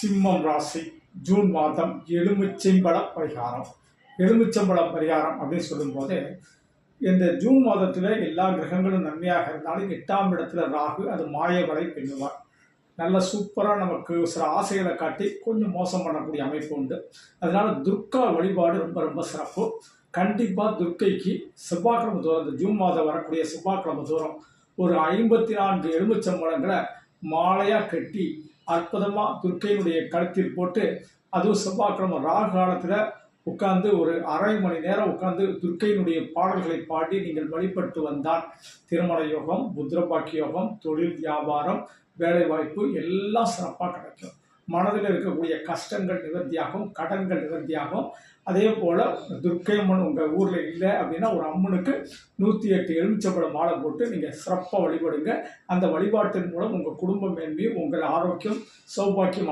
சிம்மம் ராசி ஜூன் மாதம் எலுமிச்சம்பழ பரிகாரம். எலுமிச்சம்பழ பரிகாரம் அப்படின்னு சொல்லும்போது, இந்த ஜூன் மாதத்தில் எல்லா கிரகங்களும் நன்மையாக இருந்தாலும் 8ஆம் இடத்துல ராகு அது மாயவலை பின்னுவார். நல்ல சூப்பராக நமக்கு சில ஆசைகளை காட்டி கொஞ்சம் மோசம் பண்ணக்கூடிய அமைப்பு உண்டு. அதனால துர்கா வழிபாடு ரொம்ப ரொம்ப சிறப்பு. கண்டிப்பாக துர்க்கைக்கு செவ்வாய்க்கிழமை தோறும், இந்த ஜூன் மாதம் வரக்கூடிய செவ்வாய்க்கிழமை தோறும் ஒரு 54 எலுமிச்சம்பழங்களை மாலையாக கட்டி அற்புதமாக துர்க்கையினுடைய கழுத்தில் போட்டு, அதுவும் செவ்வாய்க்கிழமை ராகு காலத்தில் உட்கார்ந்து ஒரு அரை மணி நேரம் உட்கார்ந்து துர்க்கையினுடைய பாடல்களை பாடி நீங்கள் வழிபட்டு வந்தால் திருமண யோகம், புத்திரபாக்கிய யோகம், தொழில், வியாபாரம், வேலைவாய்ப்பு எல்லாம் சிறப்பாக கிடைக்கும். மனதில் இருக்கக்கூடிய கஷ்டங்கள் நிவர்த்தியாகும், கடன்கள் நிவர்த்தியாகும். அதே போல் துர்க்கை அம்மன் உங்கள் ஊரில் இல்லை அப்படின்னா ஒரு அம்மனுக்கு 108 எலுமிச்சம்பழம் மாலை போட்டு நீங்கள் சிறப்பாக வழிபடுங்க. அந்த வழிபாட்டின் மூலம் உங்கள் குடும்ப மேன்மையும், உங்கள் ஆரோக்கியம், சௌபாக்கியம்